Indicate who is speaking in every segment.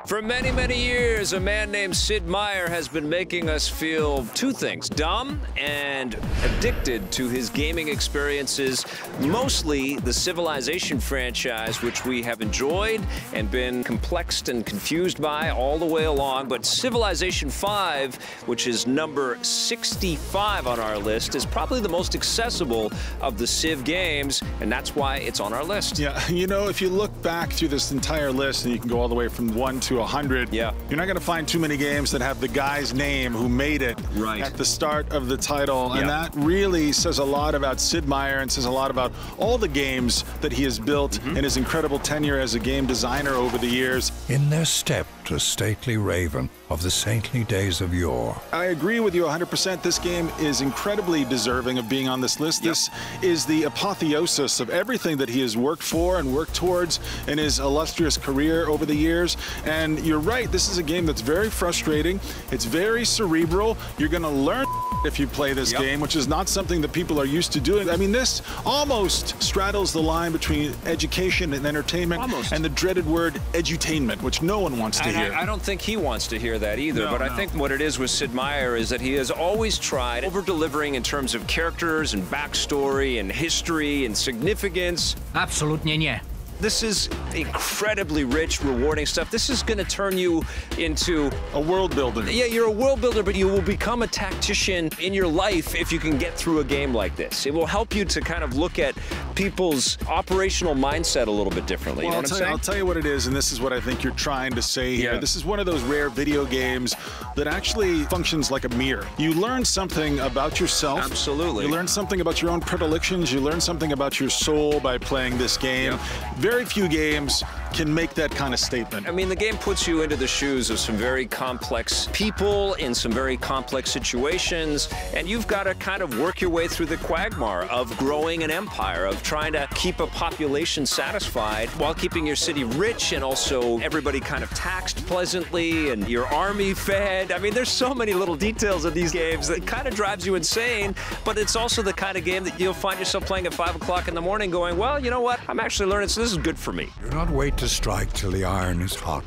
Speaker 1: For many, many years, a man named Sid Meier has been making us feel two things: dumb and addicted to his gaming experiences, mostly the Civilization franchise, which we have enjoyed and been complexed and confused by all the way along. But Civilization 5, which is number 65 on our list, is probably the most accessible of the Civ games, and that's why it's on our list.
Speaker 2: Yeah, you know, if you look back through this entire list, and you can go all the way from 1 to 100,
Speaker 1: yeah,
Speaker 2: you're not going to find too many games that have the guy's name who made it at the start of the title. And that really says a lot about Sid Meier and says a lot about all the games that he has built and his incredible tenure as a game designer over the years.
Speaker 3: In their stepped a stately raven of the saintly days of yore.
Speaker 2: I agree with you 100%. This game is incredibly deserving of being on this list. This is the apotheosis of everything that he has worked for and worked towards in his illustrious career over the years. And you're right, this is a game that's very frustrating. It's very cerebral. You're going to learn if you play this game, which is not something that people are used to doing. I mean, this almost straddles the line between education and entertainment and the dreaded word edutainment, which no one wants to hear.
Speaker 1: I don't think he wants to hear that either, but I think what it is with Sid Meier is that he has always tried over-delivering in terms of characters and backstory and history and significance.
Speaker 4: Absolutnie nie.
Speaker 1: This is incredibly rich, rewarding stuff. This is going to turn you into
Speaker 2: a world builder.
Speaker 1: Yeah, you're a world builder, but you will become a tactician in your life if you can get through a game like this. It will help you to kind of look at people's operational mindset a little bit differently.
Speaker 2: Well,
Speaker 1: you know what I'm saying?
Speaker 2: I'll tell you what it is, and this is what I think you're trying to say here. This is one of those rare video games that actually functions like a mirror. You learn something about yourself.
Speaker 1: Absolutely.
Speaker 2: You learn something about your own predilections. You learn something about your soul by playing this game. Very few games can make that kind of statement.
Speaker 1: I mean, the game puts you into the shoes of some very complex people in some very complex situations, and you've got to kind of work your way through the quagmire of growing an empire, of trying to keep a population satisfied while keeping your city rich and also everybody kind of taxed pleasantly and your army fed. I mean, there's so many little details of these games that kind of drives you insane, but it's also the kind of game that you'll find yourself playing at 5 o'clock in the morning going, well, you know what? I'm actually learning, so this is good for me.
Speaker 3: Do not wait to strike till the iron is hot,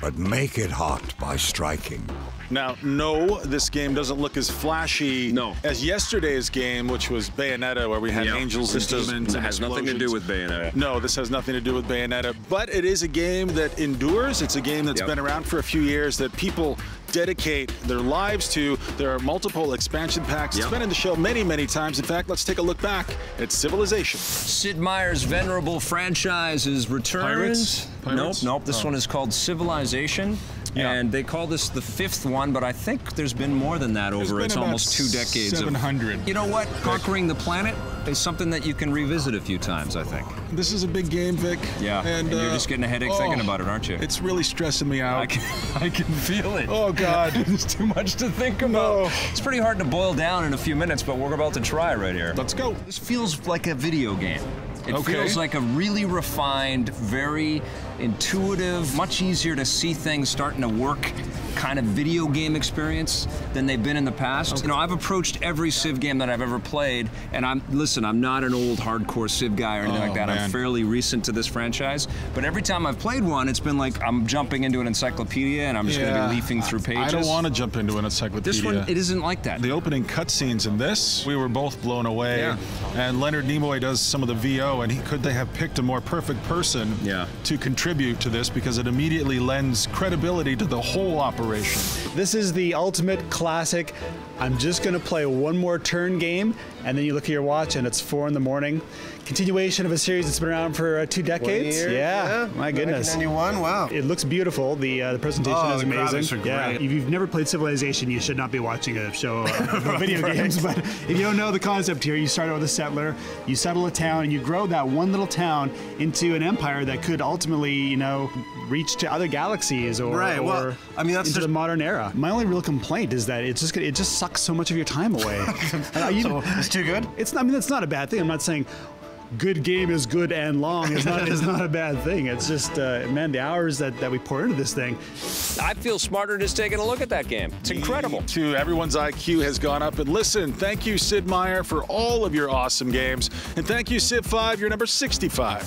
Speaker 3: but make it hot by striking.
Speaker 2: Now, no, this game doesn't look as flashy as yesterday's game, which was Bayonetta, where we had angels and demons.
Speaker 1: It has nothing to do with Bayonetta.
Speaker 2: No, this has nothing to do with Bayonetta, but it is a game that endures. It's a game that's been around for a few years that people dedicate their lives to. There are multiple expansion packs. It's been in the show many, many times. In fact, let's take a look back at Civilization.
Speaker 1: Sid Meier's venerable franchise is returned. Nope. This one is called Civilization. And they call this the 5th one, but I think there's been more than that over its almost 2 decades.
Speaker 2: 700.
Speaker 1: You know what? Conquering the planet is something that you can revisit a few times, I think.
Speaker 2: This is a big game, Vic.
Speaker 1: Yeah, and you're just getting a headache thinking about it, aren't you?
Speaker 2: It's really stressing me out.
Speaker 1: I can feel it.
Speaker 2: Oh, God.
Speaker 1: There's too much to think about. It's pretty hard to boil down in a few minutes, but we're about to try right here.
Speaker 2: Let's go.
Speaker 1: This feels like a video game. It feels like a really refined, very intuitive, much easier to see things starting to work kind of video game experience than they've been in the past. You know, I've approached every Civ game that I've ever played, and I'm not an old hardcore Civ guy or anything like that. I'm fairly recent to this franchise, but every time I've played one, it's been like I'm jumping into an encyclopedia and I'm just going to be leafing through pages.
Speaker 2: I don't want to jump into an encyclopedia.
Speaker 1: This one, it isn't like that.
Speaker 2: The opening cutscenes in this, we were both blown away. And Leonard Nimoy does some of the VO, and could they have picked a more perfect person to contribute to this, because it immediately lends credibility to the whole operation.
Speaker 5: This is the ultimate classic. I'm just going to play one more turn game, and then you look at your watch and it's 4 in the morning. Continuation of a series that's been around for 2 decades.
Speaker 6: Yeah,
Speaker 5: my goodness.
Speaker 6: 1991, wow.
Speaker 5: It looks beautiful. The presentation is amazing.
Speaker 6: Graphics are great.
Speaker 5: If you've never played Civilization, you should not be watching a show about video games. But if you don't know the concept here, you start out with a settler, you settle a town, and you grow that one little town into an empire that could ultimately, you know, reach to other galaxies or,
Speaker 6: well, I mean, that's
Speaker 5: into the modern era. My only real complaint is that it just sucks so much of your time away.
Speaker 6: So it's too good?
Speaker 5: I mean, that's not a bad thing. I'm not saying good game is good and long is not a bad thing. It's just, man, the hours that we pour into this thing.
Speaker 1: I feel smarter just taking a look at that game. It's incredible.
Speaker 2: Too, everyone's IQ has gone up. And listen, thank you, Sid Meier, for all of your awesome games. And thank you, Civ 5, you're number 65.